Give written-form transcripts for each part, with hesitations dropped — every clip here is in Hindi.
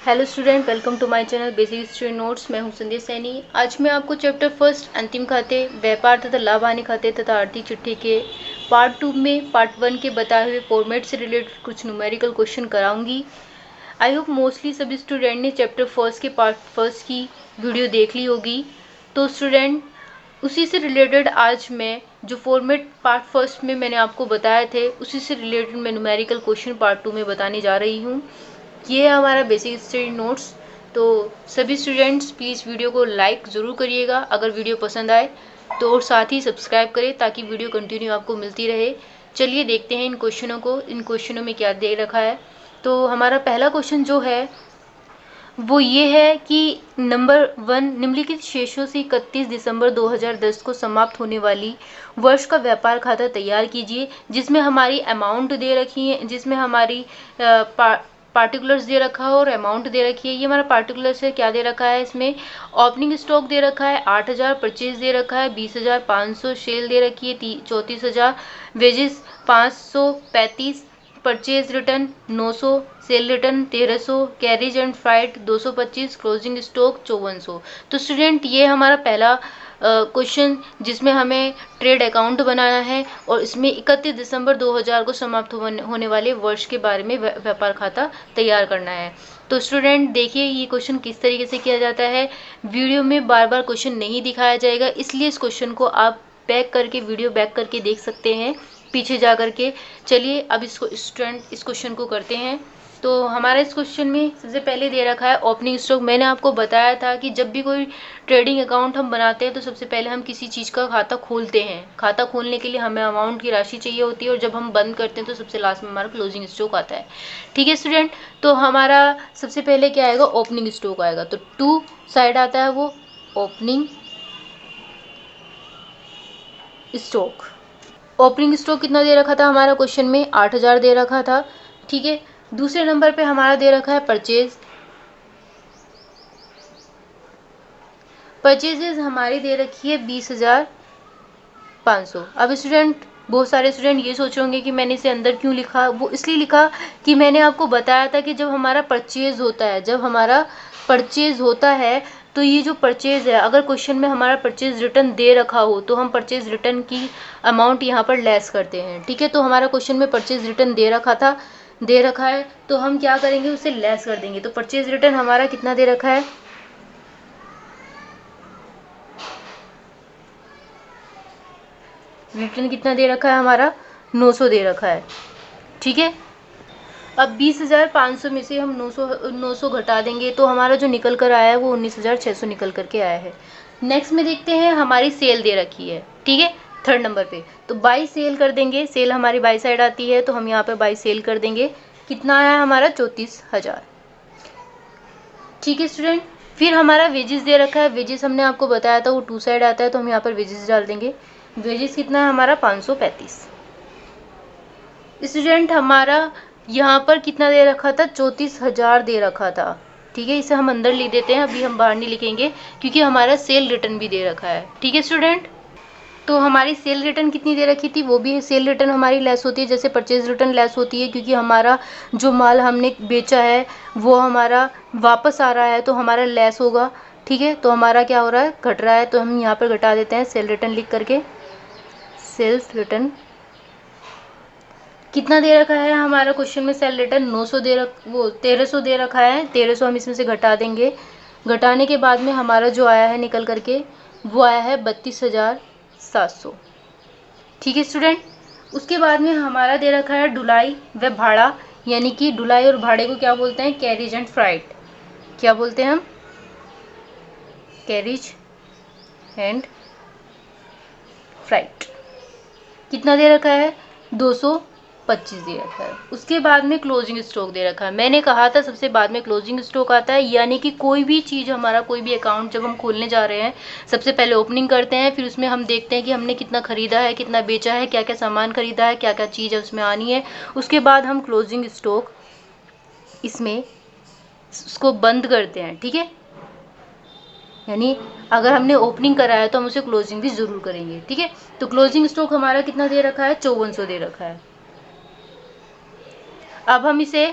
Hello student, welcome to my channel basic student notes. मैं हूं संध्या सैनी। आज मैं आपको चैप्टर फर्स्ट अंतिम खाते, व्यापार तथा लाभ हानि खाते तथा आर्थिक चिट्ठी के पार्ट 2 में पार्ट 1 के बताए हुए फॉर्मेट से रिलेटेड कुछ न्यूमेरिकल क्वेश्चन कराऊंगी। आई होप मोस्टली सभी स्टूडेंट ने चैप्टर फर्स्ट के पार्ट फर्स्ट की वीडियो देख ली होगी। तो स्टूडेंट, उसी से रिलेटेड आज मैं जो फॉर्मेट पार्ट फर्स्ट में मैंने आपको बताए थे उसी से रिलेटेड मैं न्यूमेरिकल क्वेश्चन पार्ट 2 में बताने जा रही हूँ। ये है हमारा बेसिक स्टडी नोट्स। तो सभी स्टूडेंट्स प्लीज़ वीडियो को लाइक ज़रूर करिएगा अगर वीडियो पसंद आए तो, और साथ ही सब्सक्राइब करें ताकि वीडियो कंटिन्यू आपको मिलती रहे। चलिए देखते हैं इन क्वेश्चनों को, इन क्वेश्चनों में क्या दे रखा है। तो हमारा पहला क्वेश्चन जो है वो ये है कि नंबर 1, निम्नलिखित शेषों से 31 दिसंबर 2010 को समाप्त होने वाली वर्ष का व्यापार खाता तैयार कीजिए, जिसमें हमारी अमाउंट दे रखी है, जिसमें हमारी पार्टिकुलर्स दे रखा है और अमाउंट दे रखी है। ये हमारा पार्टिकुलर्स है, क्या दे रखा है इसमें, ओपनिंग स्टॉक दे रखा है 8000, परचेज दे रखा है 20500, सेल दे रखी है 34000, wages 535, purchase return 900, sale return 1300, carriage and freight 225, closing stock 5400। तो स्टूडेंट, ये हमारा पहला क्वेश्चन जिसमें हमें ट्रेड अकाउंट बनाना है और इसमें 31 दिसंबर 2000 को समाप्त होने वाले वर्ष के बारे में व्यापार खाता तैयार करना है। तो स्टूडेंट देखिए ये क्वेश्चन किस तरीके से किया जाता है। वीडियो में बार बार क्वेश्चन नहीं दिखाया जाएगा, इसलिए इस क्वेश्चन को आप बैक करके, वीडियो बैक करके देख सकते हैं पीछे जा करके। चलिए अब इसको स्टूडेंट इस क्वेश्चन को करते हैं। तो हमारा इस क्वेश्चन में सबसे पहले दे रखा है ओपनिंग स्टॉक। मैंने आपको बताया था कि जब भी कोई ट्रेडिंग अकाउंट हम बनाते हैं तो सबसे पहले हम किसी चीज़ का खाता खोलते हैं। खाता खोलने के लिए हमें अमाउंट की राशि चाहिए होती है और जब हम बंद करते हैं तो सबसे लास्ट में हमारा क्लोजिंग स्टॉक आता है। ठीक है स्टूडेंट, तो हमारा सबसे पहले क्या आएगा, ओपनिंग स्टॉक आएगा। तो 2 साइड आता है वो ओपनिंग स्टॉक। ओपनिंग स्टॉक कितना दे रखा था हमारा क्वेश्चन में, 8000 दे रखा था। ठीक है, दूसरे नंबर पे हमारा दे रखा है परचेज। परचेजेज हमारी दे रखी है 20500। अब स्टूडेंट, बहुत सारे स्टूडेंट ये सोच होंगे कि मैंने इसे अंदर क्यों लिखा। वो इसलिए लिखा कि मैंने आपको बताया था कि जब हमारा परचेज होता है, जब हमारा परचेज होता है तो ये जो परचेज है, अगर क्वेश्चन में हमारा परचेज रिटर्न दे रखा हो तो हम परचेज रिटर्न की अमाउंट यहाँ पर लेस करते हैं। ठीक है, तो हमारा क्वेश्चन में परचेज रिटर्न दे रखा है तो हम क्या करेंगे, उसे लेस कर देंगे। तो परचेज रिटर्न हमारा कितना दे रखा है, रिटर्न कितना दे रखा है हमारा, 900 दे रखा है। ठीक है, अब 20500 में से हम 900 घटा देंगे तो हमारा जो निकल कर आया है वो 19600 निकल करके आया है। नेक्स्ट में देखते हैं, हमारी सेल दे रखी है। ठीक है, थर्ड नंबर पे तो बाई सेल कर देंगे। सेल हमारी बाई साइड आती है तो हम यहाँ पे बाई सेल कर देंगे। कितना आया हमारा, 34000। ठीक है स्टूडेंट, फिर हमारा वेजेस दे रखा है। वेजेस हमने आपको बताया था वो 2 साइड आता है तो हम यहाँ पर वेजेस डाल देंगे। वेजेस कितना है हमारा, 535। स्टूडेंट, हमारा यहाँ पर कितना दे रखा था, 34000 दे रखा था। ठीक है, इसे हम अंदर लिख देते हैं, अभी हम बाहर नहीं लिखेंगे क्योंकि हमारा सेल रिटर्न भी दे रखा है। ठीक है स्टूडेंट, तो हमारी सेल रिटर्न कितनी दे रखी थी, वो भी सेल रिटर्न हमारी लेस होती है जैसे परचेज रिटर्न लेस होती है, क्योंकि हमारा जो माल हमने बेचा है वो हमारा वापस आ रहा है तो हमारा लेस होगा। ठीक है, तो हमारा क्या हो रहा है, घट रहा है, तो हम यहाँ पर घटा देते हैं सेल रिटर्न लिख करके। सेल्स रिटर्न कितना दे रखा है हमारा क्वेश्चन में, सेल रिटर्न 900 वो 1300 दे रखा है। 1300 हम इसमें से घटा देंगे। घटाने के बाद में हमारा जो आया है निकल करके वो आया है 32700। ठीक है स्टूडेंट, उसके बाद में हमारा दे रखा है ढुलाई व भाड़ा, यानी कि ढुलाई और भाड़े को क्या बोलते हैं, कैरिज एंड फ्राइट। क्या बोलते हैं हम, कैरिज एंड फ्राइट। कितना दे रखा है, 225 दे रखा है। उसके बाद में क्लोजिंग स्टॉक दे रखा है। मैंने कहा था सबसे बाद में क्लोजिंग स्टॉक आता है, यानी कि कोई भी चीज़ हमारा, कोई भी अकाउंट जब हम खोलने जा रहे हैं सबसे पहले ओपनिंग करते हैं, फिर उसमें हम देखते हैं कि हमने कितना खरीदा है, कितना बेचा है, क्या क्या सामान खरीदा है, क्या क्या चीज़ है उसमें आनी है। उसके बाद हम क्लोजिंग स्टॉक इसमें उसको बंद करते हैं। ठीक है, यानी अगर हमने ओपनिंग करा है तो हम उसे क्लोजिंग भी जरूर करेंगे। ठीक है, तो क्लोजिंग स्टॉक हमारा कितना दे रखा है, 5400 दे रखा है। अब हम इसे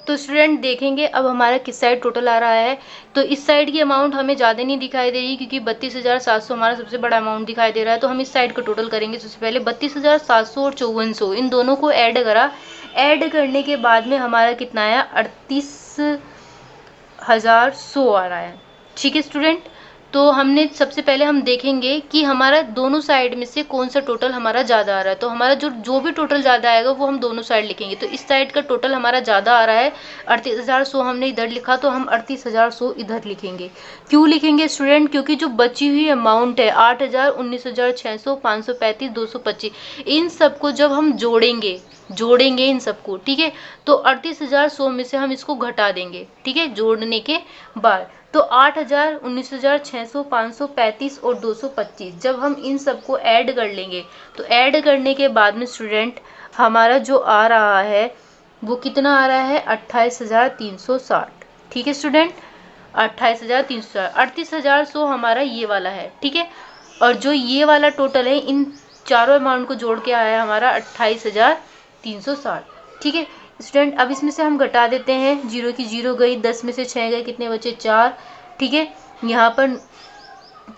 तो स्टूडेंट देखेंगे अब हमारा किस साइड टोटल आ रहा है। तो इस साइड की अमाउंट हमें ज़्यादा नहीं दिखाई दे रही क्योंकि 32,700 हमारा सबसे बड़ा अमाउंट दिखाई दे रहा है। तो हम इस साइड का टोटल करेंगे। सबसे पहले 32,700 और 5400 इन दोनों को ऐड करा। ऐड करने के बाद में हमारा कितना आया, 38,100 आ रहा है। ठीक है स्टूडेंट, तो हमने सबसे पहले हम देखेंगे कि हमारा दोनों साइड में से कौन सा टोटल हमारा ज़्यादा आ रहा है। तो हमारा जो जो भी टोटल ज़्यादा आएगा वो हम दोनों साइड लिखेंगे। तो इस साइड का टोटल हमारा ज़्यादा आ रहा है 38,100 हमने इधर लिखा, तो हम 38,100 इधर लिखेंगे। क्यों लिखेंगे स्टूडेंट, क्योंकि जो बची हुई अमाउंट है 8,000, 19,600, 535, 225 इन सबको जब हम जोड़ेंगे इन सबको, ठीक है, तो 38,100 में से हम इसको घटा देंगे। ठीक है, जोड़ने के बाद तो 8,000, 19,600, 535 और 225 जब हम इन सबको ऐड कर लेंगे तो ऐड करने के बाद में स्टूडेंट हमारा जो आ रहा है वो कितना आ रहा है, 28,360। ठीक है स्टूडेंट, 28,360, 38,100 हमारा ये वाला है। ठीक है, और जो ये वाला टोटल है इन चारों अमाउंट को जोड़ के आया हमारा 28,360। ठीक है स्टूडेंट, अब इसमें से हम घटा देते हैं, जीरो की जीरो गई, 10 में से 6 गए, कितने बचे, 4। ठीक है, यहाँ पर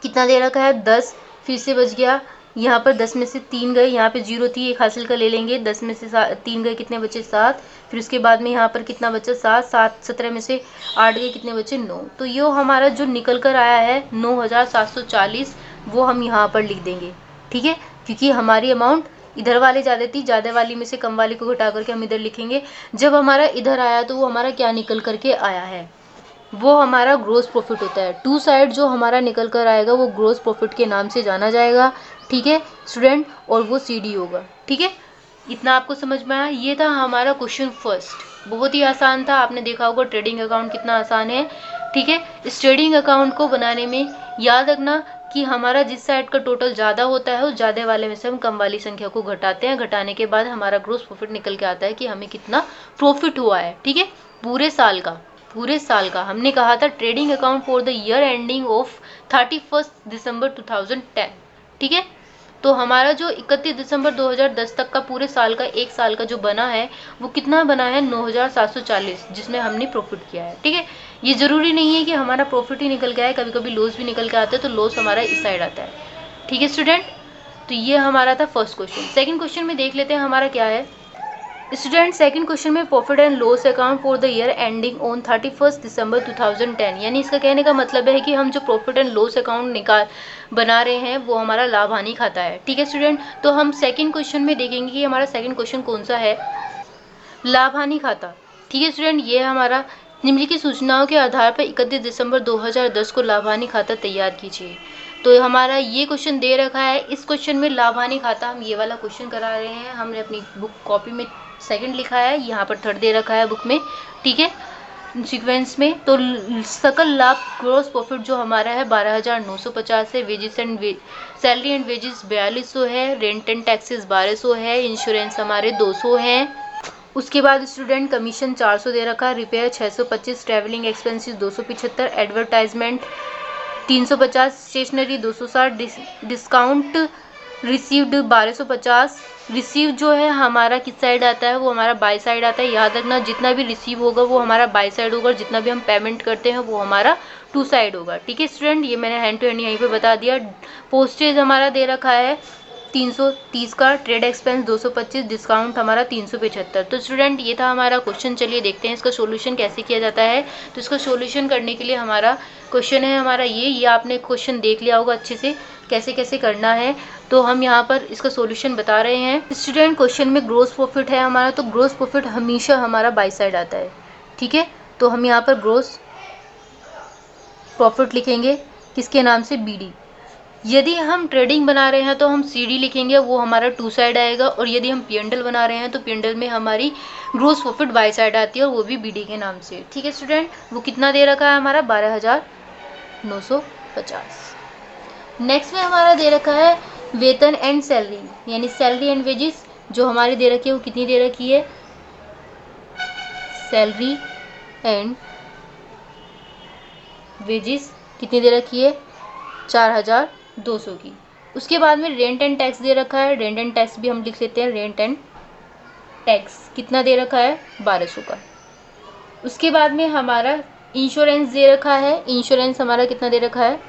कितना दे रखा है, 10, फिर से बच गया, यहाँ पर 10 में से 3 गए, यहाँ पे जीरो थी एक हासिल कर ले लेंगे, 10 में से 3 गए, कितने बचे, 7। फिर उसके बाद में यहाँ पर कितना बचा, 7, 17 में से 8 गए, कितने बचे, 9। तो ये हमारा जो निकल कर आया है 9,740 वो हम यहाँ पर लिख देंगे। ठीक है, क्योंकि हमारी अमाउंट इधर वाले ज़्यादा थी, ज़्यादा वाली में से कम वाली को घटा करके हम इधर लिखेंगे। जब हमारा इधर आया तो वो हमारा क्या निकल करके आया है, वो हमारा ग्रोस प्रॉफिट होता है। टू साइड जो हमारा निकल कर आएगा वो ग्रोस प्रॉफिट के नाम से जाना जाएगा। ठीक है स्टूडेंट, और वो CD होगा। ठीक है, इतना आपको समझ में आया। ये था हमारा क्वेश्चन फर्स्ट, बहुत ही आसान था। आपने देखा होगा ट्रेडिंग अकाउंट कितना आसान है। ठीक है, इस ट्रेडिंग अकाउंट को बनाने में याद रखना कि हमारा जिस साइड का टोटल ज़्यादा होता है उस ज़्यादा वाले में से हम कम वाली संख्या को घटाते हैं। घटाने के बाद हमारा ग्रोस प्रॉफिट निकल के आता है कि हमें कितना प्रॉफिट हुआ है। ठीक है, पूरे साल का हमने कहा था trading account for the year ending of 31 दिसंबर 2010। ठीक है, तो हमारा जो 31 दिसंबर 2010 तक का पूरे साल का, एक साल का जो बना है वो कितना बना है, 9,740, जिसमें हमने प्रॉफिट किया है। ठीक है, ये ज़रूरी नहीं है कि हमारा प्रॉफिट ही निकल के आए, कभी कभी लॉस भी निकल के आता है, तो लॉस हमारा इस साइड आता है। ठीक है स्टूडेंट, तो ये हमारा था फर्स्ट क्वेश्चन। सेकंड क्वेश्चन में देख लेते हैं हमारा क्या है। स्टूडेंट सेकंड क्वेश्चन में profit and loss account for the year ending on 31 दिसंबर 2010, यानी इसका कहने का मतलब है कि हम जो प्रॉफिट एंड लॉस अकाउंट बना रहे हैं वो हमारा लाभ हानि खाता है। ठीक है स्टूडेंट, तो हम सेकंड क्वेश्चन में देखेंगे कि हमारा सेकंड क्वेश्चन कौन सा है, लाभ हानि खाता। ठीक है स्टूडेंट, ये हमारा निम्नलिखित सूचनाओं के आधार पर 31 दिसंबर 2010 को लाभ हानि खाता तैयार कीजिए। तो हमारा ये क्वेश्चन दे रखा है। इस क्वेश्चन में लाभ हानि खाता हम ये वाला क्वेश्चन करा रहे हैं। हमने अपनी बुक कॉपी में सेकंड लिखा है, यहाँ पर थर्ड दे रखा है बुक में। ठीक है, सीक्वेंस में। तो सकल लाभ ग्रोस प्रॉफिट जो हमारा है 12,950 है। Wages and salary and wages 4200 है। रेंट एंड टैक्सेस 1200 है। इंश्योरेंस हमारे 200 हैं। उसके बाद स्टूडेंट कमीशन 400 दे रखा है। Repair 625, travelling expenses 275, advertisement 350, stationery 260, discount received 1250। Receive जो है हमारा किस साइड आता है, वो हमारा बाय साइड आता है। याद रखना जितना भी रिसीव होगा वो हमारा बाय साइड होगा, जितना भी हम पेमेंट करते हैं वो हमारा टू साइड होगा। ठीक है स्टूडेंट, ये मैंने हैंड टू हैंड यहीं पे बता दिया। पोस्टेज हमारा दे रखा है 330 का, ट्रेड एक्सपेंस 225, डिस्काउंट हमारा 375। तो स्टूडेंट ये था हमारा क्वेश्चन। चलिए देखते हैं इसका सोल्यूशन कैसे किया जाता है। तो इसका सोल्यूशन करने के लिए हमारा क्वेश्चन है हमारा ये आपने क्वेश्चन देख लिया होगा अच्छे से कैसे कैसे करना है। तो हम यहाँ पर इसका सॉल्यूशन बता रहे हैं। स्टूडेंट क्वेश्चन में ग्रोस प्रॉफिट है हमारा, तो ग्रोस प्रॉफिट हमेशा हमारा बाई साइड आता है। ठीक है, तो हम यहाँ पर ग्रोस प्रॉफिट लिखेंगे किसके नाम से, BD। यदि हम ट्रेडिंग बना रहे हैं तो हम CD लिखेंगे, वो हमारा टू साइड आएगा। और यदि हम P&L बना रहे हैं तो P&L में हमारी ग्रोस प्रॉफिट बाई साइड आती है और वो भी BD के नाम से। ठीक है स्टूडेंट, वो कितना दे रखा है हमारा 12,950। नेक्स्ट में हमारा दे रखा है वेतन एंड सैलरी, यानी सैलरी एंड वेजेस जो हमारी दे रखी है वो कितनी दे रखी है, सैलरी एंड वेजेस कितनी दे रखी है, 4,200 की। उसके बाद में रेंट एंड टैक्स दे रखा है। रेंट एंड टैक्स भी हम लिख लेते हैं। रेंट एंड टैक्स कितना दे रखा है, 1,200 का। उसके बाद में हमारा इंश्योरेंस दे रखा है। इंश्योरेंस हमारा कितना दे रखा है?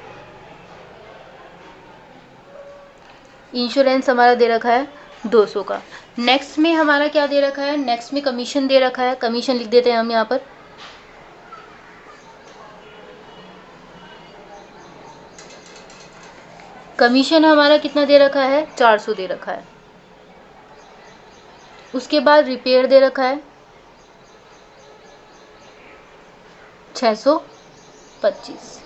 इंश्योरेंस हमारा दे रखा है 200 का। नेक्स्ट में हमारा क्या दे रखा है? नेक्स्ट में कमीशन दे रखा है। कमीशन लिख देते हैं हम यहाँ पर। कमीशन हमारा कितना दे रखा है? 400 दे रखा है। उसके बाद रिपेयर दे रखा है 625।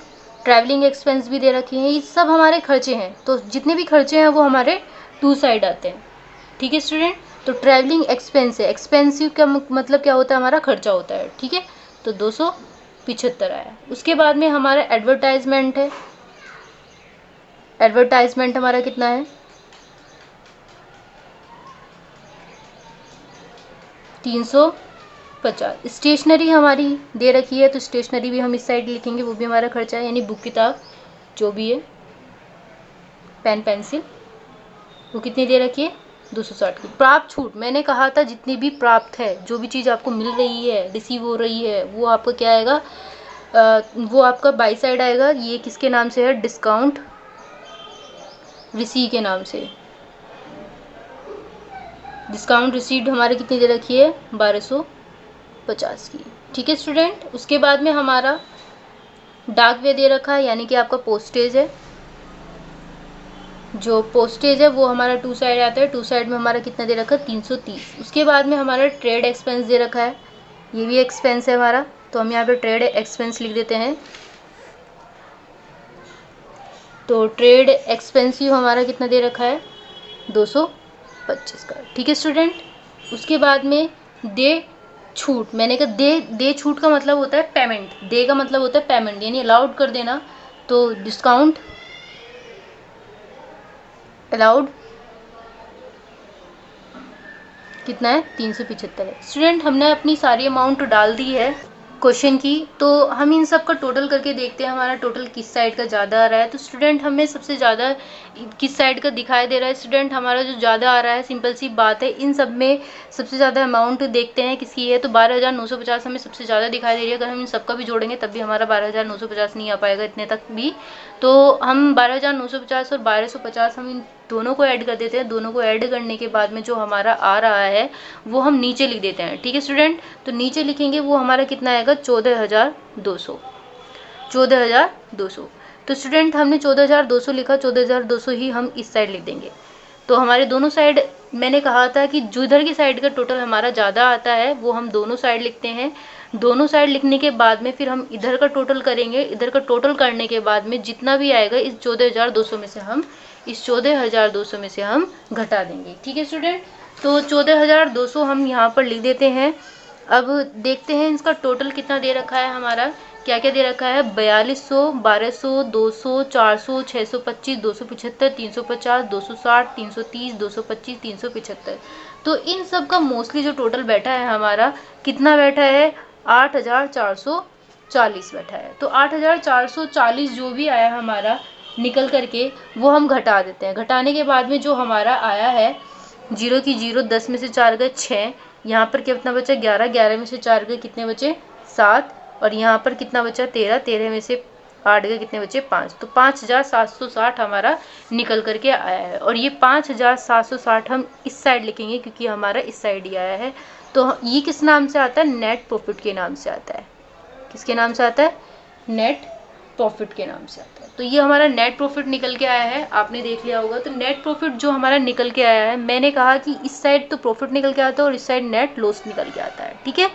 ट्रैवलिंग एक्सपेंस भी दे रखे हैं। ये सब हमारे खर्चे हैं। तो जितने भी खर्चे हैं वो हमारे टू साइड आते हैं। ठीक है स्टूडेंट। तो ट्रैवलिंग एक्सपेंस है, एक्सपेंसिव का मतलब क्या होता है? हमारा खर्चा होता है। ठीक है, तो 275 आया। उसके बाद में हमारा एडवर्टाइजमेंट है। एडवर्टाइजमेंट हमारा कितना है? 350। स्टेशनरी हमारी दे रखी है, तो स्टेशनरी भी हम इस साइड लिखेंगे, वो भी हमारा खर्चा है, यानी बुक किताब जो भी है, पेन पेंसिल, वो कितनी दे रखी है? 260 की। प्राप्त छूट, मैंने कहा था जितनी भी प्राप्त है, जो भी चीज़ आपको मिल रही है, रिसीव हो रही है, वो आपका क्या आएगा? वो आपका बाई साइड आएगा। ये किसके नाम से है? डिस्काउंट रिसीव के नाम से। डिस्काउंट रिसीव्ड हमारे कितनी दे रखी है? 1250 की। ठीक है स्टूडेंट। उसके बाद में हमारा डाक व्यय दे रखा है, यानी कि आपका पोस्टेज है। जो पोस्टेज है वो हमारा टू साइड आता है। टू साइड में हमारा कितना दे रखा है? 330। उसके बाद में हमारा ट्रेड एक्सपेंस दे रखा है। ये भी एक्सपेंस है हमारा, तो हम यहाँ पे ट्रेड एक्सपेंस लिख देते हैं। तो ट्रेड एक्सपेंसिव हमारा कितना दे रखा है? 225 का। ठीक है स्टूडेंट। उसके बाद में दे छूट, मैंने कहा दे छूट का मतलब होता है पेमेंट। दे का मतलब होता है पेमेंट, यानी अलाउड कर देना। तो डिस्काउंट अलाउड कितना है? 375 है। स्टूडेंट हमने अपनी सारी अमाउंट डाल दी है क्वेश्चन की, तो हम इन सब का टोटल करके देखते हैं हमारा टोटल किस साइड का ज़्यादा आ रहा है। तो स्टूडेंट हमें सबसे ज़्यादा किस साइड का दिखाई दे रहा है? स्टूडेंट हमारा जो ज़्यादा आ रहा है, सिंपल सी बात है, इन सब में सबसे ज़्यादा अमाउंट देखते हैं किसकी है, तो 12,950 हमें सबसे ज़्यादा दिखाई दे रही है। अगर हम इन सबका भी जोड़ेंगे तब भी हमारा 12,950 नहीं आ पाएगा इतने तक भी। तो हम 12,950 और 1,250 हम इन दोनों को ऐड कर देते हैं। दोनों को ऐड करने के बाद में जो हमारा आ रहा है वो हम नीचे लिख देते हैं। ठीक है स्टूडेंट। तो नीचे लिखेंगे वो हमारा कितना आएगा? 14,200। 14,200। तो स्टूडेंट हमने 14,200 लिखा, 14,200 ही हम इस साइड लिख देंगे। तो हमारे दोनों साइड, मैंने कहा था कि जो इधर की साइड का टोटल हमारा ज़्यादा आता है वो हम दोनों साइड लिखते हैं। दोनों साइड लिखने के बाद में फिर हम इधर का टोटल करेंगे। इधर का टोटल करने के बाद में जितना भी आएगा इस 14,200 में से हम घटा देंगे। ठीक है स्टूडेंट। तो 14,200 हम यहाँ पर लिख देते हैं। अब देखते हैं इसका टोटल कितना दे रखा है हमारा। क्या क्या दे रखा है? 4200, 1200, 200, 400, 625, 275, 350, 260, 330, 225, 375। तो इन सब का मोस्टली जो टोटल बैठा है हमारा, कितना बैठा है? 8,440 बैठा है। तो 8,440 जो भी आया हमारा निकल करके, वो हम घटा देते हैं। घटाने के बाद में जो हमारा आया है, जीरो की जीरो, 10 में से 4 गए 6, यहाँ पर कितना बचा? 11, 11 में से 4 गए कितने बचे? 7, और यहाँ पर कितना बचा? 13, 13 में से 8 गए कितने बचे? 5। तो 5,760 हमारा निकल करके आया है। और ये 5,760 हम इस साइड लिखेंगे क्योंकि हमारा इस साइड ही आया है। तो ये किस नाम से आता है? नेट प्रॉफिट के नाम से आता है। किसके नाम से आता है? नेट प्रॉफिट के नाम से आता है। तो ये हमारा नेट प्रॉफिट निकल के आया है, आपने देख लिया होगा। तो नेट प्रॉफिट जो हमारा निकल के आया है, मैंने कहा कि इस साइड तो प्रॉफिट निकल के आता है और इस साइड नेट लॉस निकल के आता है। ठीक है,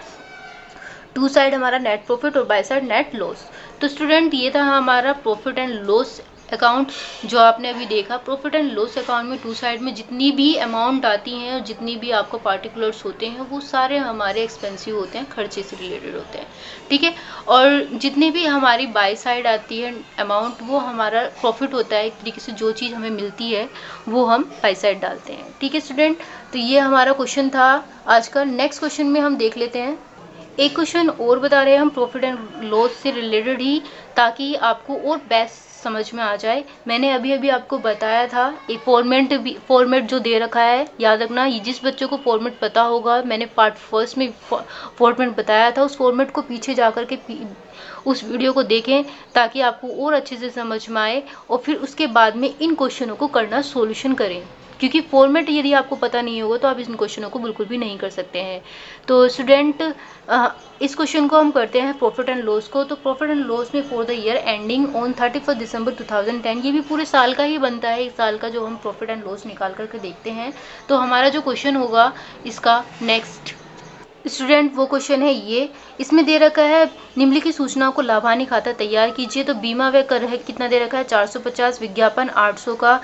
टू साइड हमारा नेट प्रॉफिट और बाय साइड नेट लॉस। तो स्टूडेंट ये था हमारा प्रॉफिट एंड लॉस अकाउंट जो आपने अभी देखा। प्रॉफिट एंड लॉस अकाउंट में टू साइड में जितनी भी अमाउंट आती हैं और जितनी भी आपको पार्टिकुलर्स होते हैं वो सारे हमारे एक्सपेंसिव होते हैं, खर्चे से रिलेटेड होते हैं। ठीक है, और जितनी भी हमारी बाय साइड आती है अमाउंट, वो हमारा प्रॉफिट होता है। एक तरीके से जो चीज़ हमें मिलती है वो हम बाय साइड डालते हैं। ठीक है स्टूडेंट, तो ये हमारा क्वेश्चन था आज का। नेक्स्ट क्वेश्चन में हम देख लेते हैं एक क्वेश्चन और बता रहे हैं हम प्रॉफिट एंड लॉस से रिलेटेड ही, ताकि आपको और बेस्ट समझ में आ जाए। मैंने अभी अभी आपको बताया था एक फॉर्मेट जो दे रखा है, याद रखना। ये जिस बच्चों को फॉर्मेट पता होगा, मैंने पार्ट फर्स्ट में फॉर्मेट बताया था, उस फॉर्मेट को पीछे जा कर के उस वीडियो को देखें ताकि आपको और अच्छे से समझ में आए, और फिर उसके बाद में इन क्वेश्चनों को करना सॉल्यूशन करें। क्योंकि फॉर्मेट यदि आपको पता नहीं होगा तो आप इन क्वेश्चनों को बिल्कुल भी नहीं कर सकते हैं। तो स्टूडेंट, इस क्वेश्चन को हम करते हैं प्रॉफिट एंड लॉस को। तो प्रॉफिट एंड लॉस में for the year ending on 31 दिसंबर 2010, ये भी पूरे साल का ही बनता है, इस साल का जो हम प्रॉफिट एंड लॉस निकाल करके देखते हैं। तो हमारा जो क्वेश्चन होगा इसका नेक्स्ट स्टूडेंट, वो क्वेश्चन है ये। इसमें दे रखा है निम्नलिखित सूचनाओं को लाभानी खाता तैयार कीजिए। तो बीमा व्यय कर है कितना दे रखा है 450, विज्ञापन 800 का,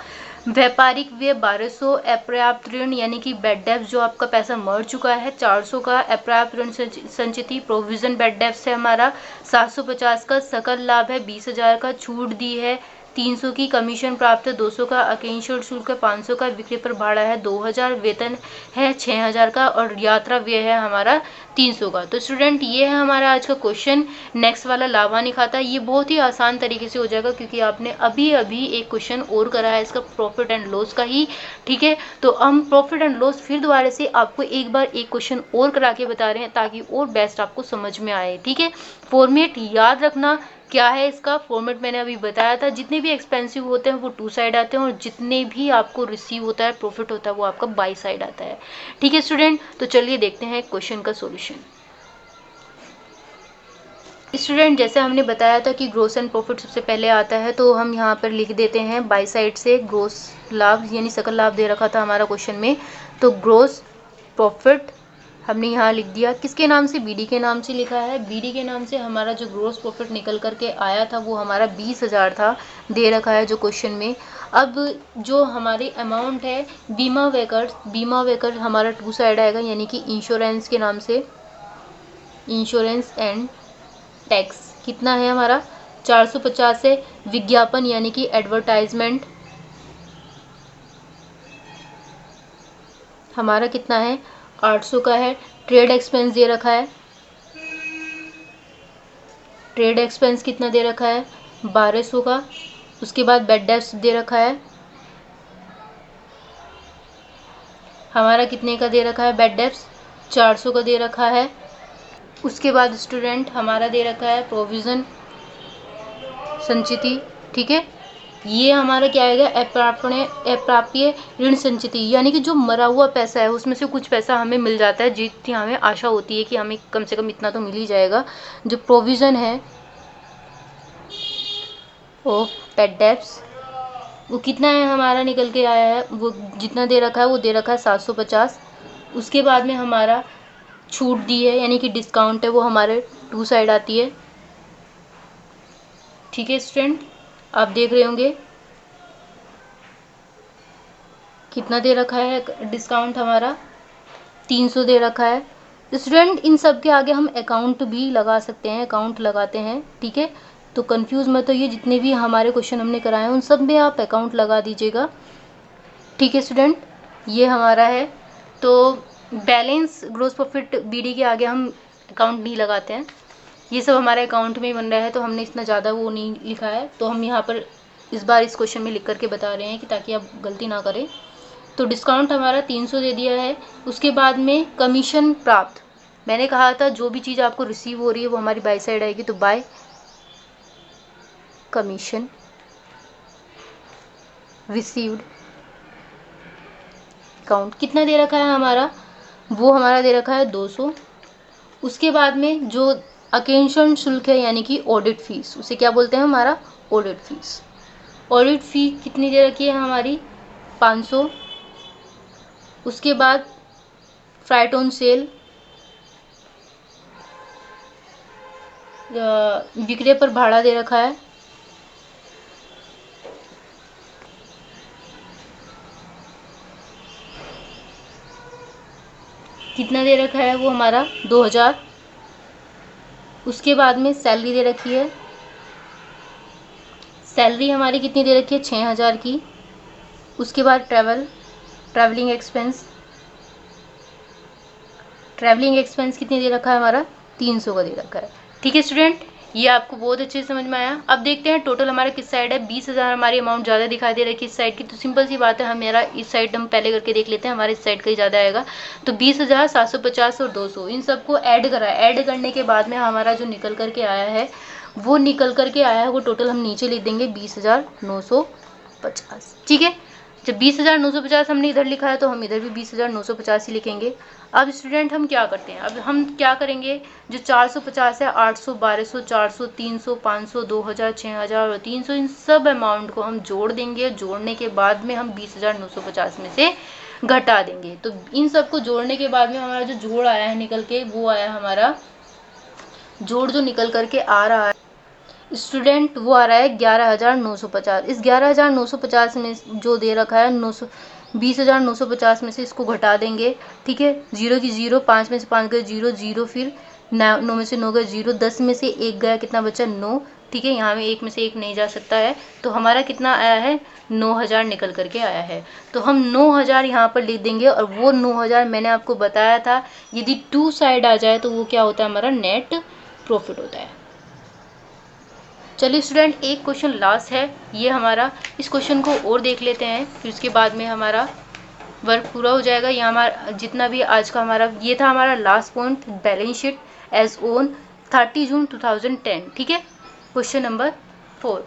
व्यापारिक व्यय 1200, अपर्याप्त ऋण यानी कि बेड डेप्ट जो आपका पैसा मर चुका है 400 का, अपर्याप्त ऋण संचिति प्रोविजन बेड डेप्ट है हमारा 750 का, सकल लाभ है 20,000 का, छूट दी है 300 की, कमीशन प्राप्त है 200 का, अकेंशोर शुल्क है 500 का, विक्रय पर भाड़ा है 2000, वेतन है 6000 का, और यात्रा व्यय है हमारा 300 का। तो स्टूडेंट, ये है हमारा आज का क्वेश्चन। नेक्स्ट वाला लाभानी खाता, ये बहुत ही आसान तरीके से हो जाएगा क्योंकि आपने अभी अभी एक क्वेश्चन और करा है इसका प्रॉफिट एंड लॉस का ही। ठीक है, तो हम प्रॉफिट एंड लॉस फिर दोबारा से आपको एक बार एक क्वेश्चन और करा के बता रहे हैं ताकि और बेस्ट आपको समझ में आए। ठीक है, फॉर्मेट याद रखना क्या है इसका। फॉर्मेट मैंने अभी बताया था, जितने भी एक्सपेंसिव होते हैं वो 2 साइड आते हैं, और जितने भी आपको रिसीव होता है, प्रॉफिट होता है, वो आपका बाई साइड आता है। ठीक है स्टूडेंट, तो चलिए देखते हैं क्वेश्चन का सॉल्यूशन। स्टूडेंट, जैसे हमने बताया था कि ग्रोस एंड प्रॉफिट सबसे पहले आता है, तो हम यहाँ पर लिख देते हैं बाई साइड से ग्रोस लाभ यानी सकल लाभ दे रखा था हमारा क्वेश्चन में। तो ग्रोस प्रॉफिट हमने यहाँ लिख दिया, किसके नाम से, बीडी के नाम से लिखा है। बीडी के नाम से हमारा जो ग्रोस प्रॉफिट निकल करके आया था वो हमारा 20,000 था, दे रखा है जो क्वेश्चन में। अब जो हमारी अमाउंट है बीमा व्यय हमारा 2 साइड आएगा, यानी कि इंश्योरेंस के नाम से, इंश्योरेंस एंड टैक्स कितना है हमारा 450 है। विज्ञापन यानी कि एडवर्टाइजमेंट हमारा कितना है 800 का है। ट्रेड एक्सपेंस दे रखा है, ट्रेड एक्सपेंस कितना दे रखा है 1200 का। उसके बाद बेड डेप्ट दे रखा है हमारा कितने का दे रखा है, बेड डेप्ट 400 का दे रखा है। उसके बाद स्टूडेंट हमारा दे रखा है प्रोविज़न संचिति। ठीक है, ये हमारा क्या आएगा अप्राप्य ऋण संचिति, यानी कि जो मरा हुआ पैसा है उसमें से कुछ पैसा हमें मिल जाता है, जितनी हमें आशा होती है कि हमें कम से कम इतना तो मिल ही जाएगा। जो प्रोविज़न है ऑफ बेड डेप्ट्स वो कितना है हमारा निकल के आया है, वो जितना दे रखा है वो दे रखा है 750। उसके बाद में हमारा छूट दी है यानी कि डिस्काउंट है, वो हमारे 2 साइड आती है। ठीक है स्टूडेंट, आप देख रहे होंगे कितना दे रखा है डिस्काउंट हमारा 300 दे रखा है। स्टूडेंट, इन सब के आगे हम अकाउंट भी लगा सकते हैं, अकाउंट लगाते हैं। ठीक है, तो कंफ्यूज मत होइए, जितने भी हमारे क्वेश्चन हमने कराए हैं उन सब में आप अकाउंट लगा दीजिएगा। ठीक है स्टूडेंट, ये हमारा है। तो बैलेंस ग्रोस प्रॉफिट बीडी के आगे हम अकाउंट नहीं लगाते हैं, ये सब हमारे अकाउंट में ही बन रहा है, तो हमने इतना ज़्यादा वो नहीं लिखा है। तो हम यहाँ पर इस बार इस क्वेश्चन में लिख करके बता रहे हैं कि ताकि आप गलती ना करें। तो डिस्काउंट हमारा 300 दे दिया है। उसके बाद में कमीशन प्राप्त, मैंने कहा था जो भी चीज़ आपको रिसीव हो रही है वो हमारी बाई साइड आएगी, तो बाय कमीशन रिसीव्ड अकाउंट कितना दे रखा है हमारा, वो हमारा दे रखा है 200। उसके बाद में जो अकेंशन शुल्क है यानी कि ऑडिट फीस, उसे क्या बोलते हैं हमारा ऑडिट फीस। ऑडिट फी कितनी दे रखी है हमारी 500। उसके बाद फ्राइट ऑन सेल, विक्रय पर भाड़ा दे रखा है कितना दे रखा है, वो हमारा 2000। उसके बाद में सैलरी दे रखी है, सैलरी हमारी कितनी दे रखी है 6000 की। उसके बाद ट्रैवलिंग एक्सपेंस कितनी दे रखा है हमारा 300 का दे रखा है। ठीक है स्टूडेंट, ये आपको बहुत अच्छे से समझ में आया। अब देखते हैं टोटल हमारा किस साइड है। 20,000 हमारी अमाउंट ज़्यादा दिखाई दे रही है किस साइड की, तो सिंपल सी बात है हमारा इस साइड हम पहले करके देख लेते हैं, हमारे इस साइड का ही ज़्यादा आएगा। तो 20,000, 750 और 200 इन सबको ऐड करा, ऐड करने के बाद में हमारा जो निकल करके आया है वो निकल करके आया है वो टोटल हम नीचे लिख देंगे 20,950। ठीक है, जब 20,950 हमने इधर लिखा है तो हम इधर भी 20,950 ही लिखेंगे। अब स्टूडेंट हम क्या करते हैं, अब हम क्या करेंगे, जो 450 है, 800, 1200, 400, 300, 500, 2,000, 6,000 और 300 इन सब अमाउंट को हम जोड़ देंगे। जोड़ने के बाद में हम 20,950 में से घटा देंगे। तो इन सबको जोड़ने के बाद में हमारा जो जोड़ आया है निकल के, वो आया हमारा जोड़ जो निकल करके आ रहा है स्टूडेंट, वो आ रहा है 11,950। इस 11,950 में जो दे रखा है 20,950 में से इसको घटा देंगे। ठीक है, 0 की 0, 5 में से 5 गए 0, 0 फिर 9 में से 9 गए 0, 10 में से 1 गया, कितना बचा 9। ठीक है, यहाँ में 1 में से 1 नहीं जा सकता है, तो हमारा कितना आया है 9,000 निकल करके आया है। तो हम 9,000 यहाँ पर लिख देंगे। और वो 9,000 मैंने आपको बताया था यदि 2 साइड आ जाए तो वो क्या होता है, हमारा नेट प्रॉफिट होता है। चलिए स्टूडेंट, एक क्वेश्चन लास्ट है ये हमारा, इस क्वेश्चन को और देख लेते हैं, फिर उसके बाद में हमारा वर्क पूरा हो जाएगा। ये हमारा जितना भी आज का हमारा ये था हमारा last point, balance sheet as on 30 June 2010। ठीक है, क्वेश्चन नंबर 4।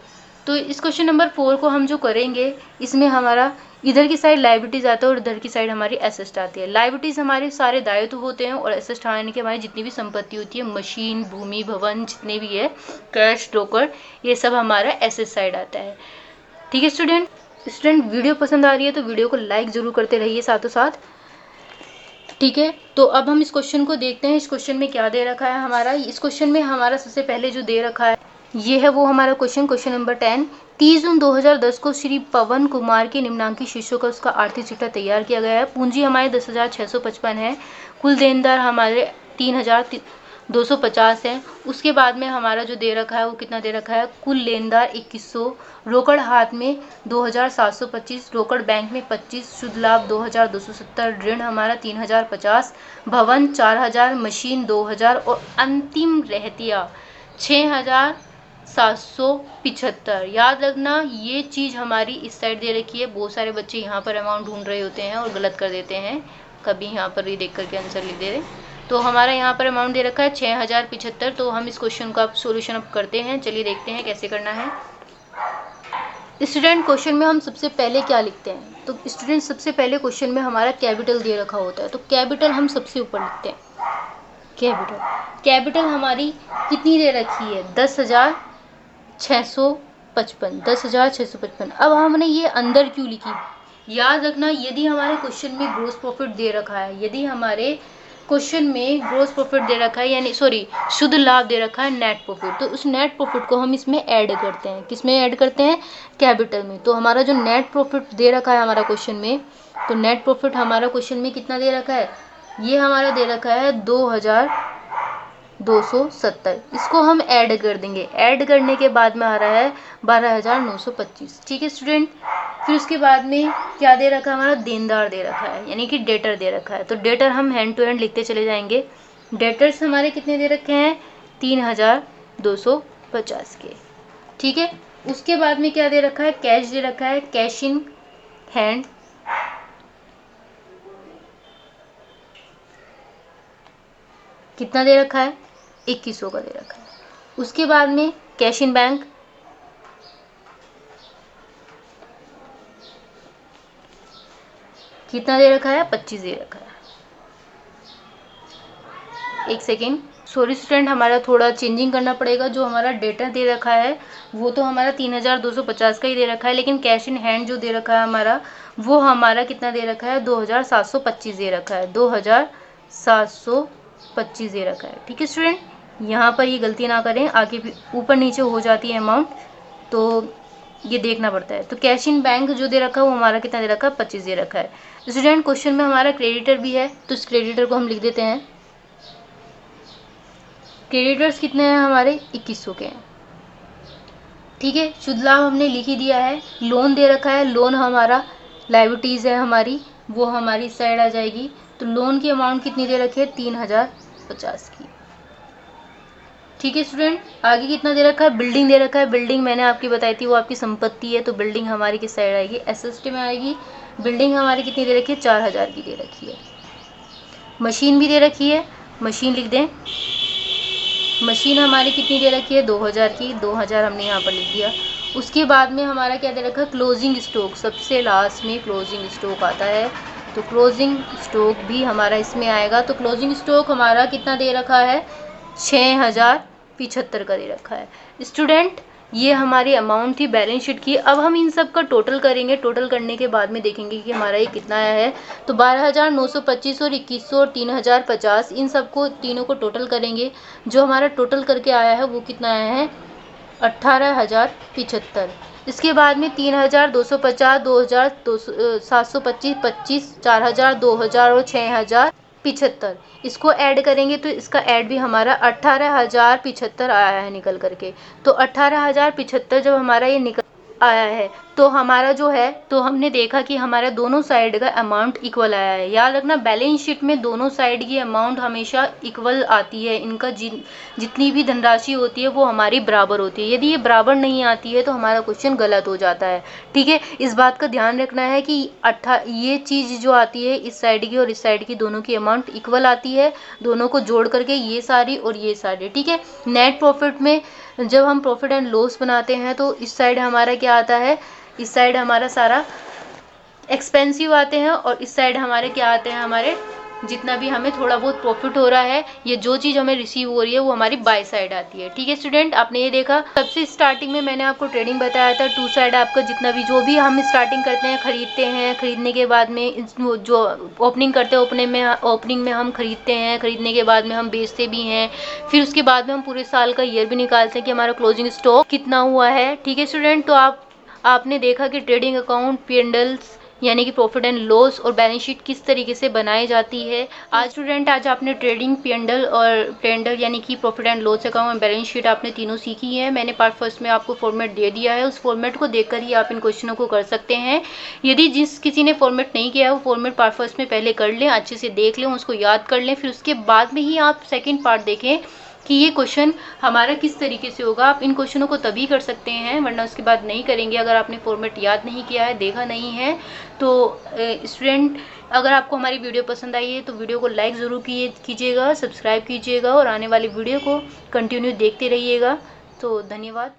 तो इस क्वेश्चन नंबर 4 को हम जो करेंगे, इसमें हमारा इधर की साइड लायबिलिटीज आता है और इधर की साइड हमारी एसेट आती है। लायबिलिटीज हमारे सारे दायित्व होते हैं और एसेट आने के हमारी जितनी भी संपत्ति होती है, मशीन, भूमि, भवन, जितने भी है, कैश, ब्रोकर, ये सब हमारा एसेट साइड आता है। ठीक है स्टूडेंट, वीडियो पसंद आ रही है तो वीडियो को लाइक जरूर करते रहिए साथों साथ। ठीक है, तो अब हम इस क्वेश्चन को देखते हैं। इस क्वेश्चन में क्या दे रखा है हमारा, इस क्वेश्चन में हमारा सबसे पहले जो दे रखा है ये है वो हमारा क्वेश्चन नंबर 10। 30 जून 2010 को श्री पवन कुमार के निम्नांकित शिष्यों का उसका आर्थिक चिट्ठा तैयार किया गया है। पूंजी हमारे 10,655 है। कुल देनदार हमारे 3,250 है। उसके बाद में हमारा जो दे रखा है वो कितना दे रखा है, कुल लेनदार 2100, रोकड़ हाथ में 2,725, रोकड़ बैंक में 25, शुद्ध लाभ 2,270, ऋण हमारा 3,050, भवन 4,000, मशीन 2,000 और अंतिम रहतिया 6,775। याद रखना ये चीज़ हमारी इस साइड दे रखी है। बहुत सारे बच्चे यहाँ पर अमाउंट ढूंढ रहे होते हैं और गलत कर देते हैं, कभी यहाँ पर ही देख करके आंसर लिख दे रहे। तो हमारा यहाँ पर अमाउंट दे रखा है 6,075। तो हम इस क्वेश्चन का सोल्यूशन अब करते हैं। चलिए देखते हैं कैसे करना है। स्टूडेंट, क्वेश्चन में हम सबसे पहले क्या लिखते हैं, तो स्टूडेंट सबसे पहले क्वेश्चन में हमारा कैपिटल दे रखा होता है, तो कैपिटल हम सबसे ऊपर लिखते हैं। कैपिटल हमारी कितनी दे रखी है, 10,655, 10,655। अब हमने ये अंदर क्यों लिखी, याद रखना यदि हमारे क्वेश्चन में ग्रोस प्रॉफिट दे रखा है, यदि हमारे क्वेश्चन में ग्रोस प्रॉफिट दे रखा है, यानी सॉरी शुद्ध लाभ दे रखा है, नेट प्रॉफिट, तो उस नेट प्रॉफिट को हम इसमें ऐड करते हैं। किसमें ऐड करते हैं, कैपिटल में। तो हमारा जो नेट प्रॉफिट दे रखा है हमारा क्वेश्चन में, तो नेट प्रॉफिट हमारा क्वेश्चन में कितना दे रखा है, ये हमारा दे रखा है 2,270। इसको हम ऐड कर देंगे। ऐड करने के बाद में आ रहा है 12,925। ठीक है स्टूडेंट, फिर उसके बाद में क्या दे रखा है, हमारा देनदार दे रखा है, यानी कि डेटर दे रखा है। तो डेटर हम हैंड टू हैंड लिखते चले जाएंगे। डेटर्स हमारे कितने दे रखे हैं, 3,250 के। ठीक है, उसके बाद में क्या दे रखा है, कैश दे रखा है, कैश इन हैंड कितना दे रखा है, 2100 का दे रखा है। उसके बाद में कैश इन बैंक कितना दे रखा है, 25 दे रखा है। एक सेकेंड, सॉरी स्टूडेंट, हमारा थोड़ा चेंजिंग करना पड़ेगा। जो हमारा डेटा दे रखा है वो तो हमारा 3,250 का ही दे रखा है, लेकिन कैश इन हैंड जो दे रखा है हमारा, वो हमारा कितना दे रखा है, 2,725 दे रखा है, 2,725 दे रखा है। ठीक है स्टूडेंट, यहाँ पर ये गलती ना करें, आगे ऊपर नीचे हो जाती है अमाउंट, तो ये देखना पड़ता है। तो कैश इन बैंक जो दे रखा है वो हमारा कितना दे रखा है, 25 दे रखा है। स्टूडेंट, क्वेश्चन में हमारा क्रेडिटर भी है, तो इस क्रेडिटर को हम लिख देते हैं। क्रेडिटर्स कितने हैं हमारे, 2100 के हैं। ठीक है, शुद्ध लाभ हमने लिख ही दिया है। लोन दे रखा है, लोन हमारा लायबिलिटीज़ है हमारी, वो हमारी इस साइड आ जाएगी। तो लोन की अमाउंट कितनी दे रखी है, 3,050 की। ठीक है स्टूडेंट, आगे कितना दे रखा है, बिल्डिंग दे रखा है। बिल्डिंग मैंने आपकी बताई थी वो आपकी संपत्ति है, तो बिल्डिंग हमारी किस साइड आएगी, एसएसटी में आएगी। बिल्डिंग हमारी कितनी दे रखी है, 4000 की दे रखी है। मशीन भी दे रखी है, मशीन लिख दें। मशीन हमारी कितनी दे रखी है, 2000 की, 2000 हमने यहाँ पर लिख दिया। उसके बाद में हमारा क्या दे रखा है, क्लोजिंग स्टॉक, सबसे लास्ट में क्लोजिंग स्टॉक आता है, तो क्लोजिंग स्टॉक भी हमारा इसमें आएगा। तो क्लोजिंग स्टॉक हमारा कितना दे रखा है, 6075 का दे रखा है। स्टूडेंट, ये हमारी अमाउंट थी बैलेंस शीट की। अब हम इन सब का टोटल करेंगे, टोटल करने के बाद में देखेंगे कि हमारा ये कितना आया है। तो 12925 और 2100 और 3050, इन सबको तीनों को टोटल करेंगे। जो हमारा टोटल करके आया है वो कितना आया है, 18075। इसके बाद में 3250, 2725, 25, 4000, 2000 और 6075, इसको ऐड करेंगे तो इसका ऐड भी हमारा 18075 आया है निकल करके। तो 18075 जब हमारा ये निकल आया है तो हमारा जो है, तो हमने देखा कि हमारा दोनों साइड का अमाउंट इक्वल आया है। याद रखना, बैलेंस शीट में दोनों साइड की अमाउंट हमेशा इक्वल आती है। इनका जितनी भी धनराशि होती है वो हमारी बराबर होती है। यदि ये बराबर नहीं आती है तो हमारा क्वेश्चन गलत हो जाता है। ठीक है, इस बात का ध्यान रखना है कि ये चीज़ जो आती है इस साइड की और इस साइड की दोनों की अमाउंट इक्वल आती है, दोनों को जोड़ करके ये सारी और ये सारी। ठीक है, नेट प्रॉफिट में जब हम प्रॉफिट एंड लॉस बनाते हैं तो इस साइड हमारा क्या आता है, इस साइड हमारा सारा एक्सपेंसिव आते हैं और इस साइड हमारे क्या आते हैं, हमारे जितना भी हमें थोड़ा बहुत प्रॉफिट हो रहा है, ये जो चीज़ हमें रिसीव हो रही है वो हमारी बाय साइड आती है। ठीक है स्टूडेंट, आपने ये देखा, सबसे स्टार्टिंग में मैंने आपको ट्रेडिंग बताया था, टू साइड आपका जितना भी जो भी हम स्टार्टिंग करते हैं, खरीदते हैं, खरीदने के बाद में जो ओपनिंग करते हैं, ओपनिंग में हम खरीदते हैं, खरीदने के बाद में हम बेचते भी हैं, फिर उसके बाद में हम पूरे साल का ईयर भी निकालते हैं कि हमारा क्लोजिंग स्टॉक कितना हुआ है। ठीक है स्टूडेंट, तो आपने देखा कि ट्रेडिंग अकाउंट, P&Ls यानी कि प्रॉफिट एंड लॉस और बैलेंस शीट किस तरीके से बनाई जाती है। आज आपने ट्रेडिंग, P&L और P&L यानी कि प्रॉफिट एंड लॉस अकाउंट और बैलेंस शीट आपने तीनों सीखी है। मैंने पार्ट फर्स्ट में आपको फॉर्मेट दे दिया है, उस फॉर्मेट को देखकर ही आप इन क्वेश्चनों को कर सकते हैं। यदि जिस किसी ने फॉर्मेट नहीं किया है वो फॉर्मेट पार्ट फर्स्ट में पहले कर लें, अच्छे से देख लें, उसको याद कर लें, फिर उसके बाद में ही आप सेकेंड पार्ट देखें कि ये क्वेश्चन हमारा किस तरीके से होगा। आप इन क्वेश्चनों को तभी कर सकते हैं, वरना उसके बाद नहीं करेंगे अगर आपने फॉर्मेट याद नहीं किया है, देखा नहीं है। तो स्टूडेंट, अगर आपको हमारी वीडियो पसंद आई है तो वीडियो को लाइक ज़रूर कीजिएगा, सब्सक्राइब कीजिएगा और आने वाली वीडियो को कंटिन्यू देखते रहिएगा। तो धन्यवाद।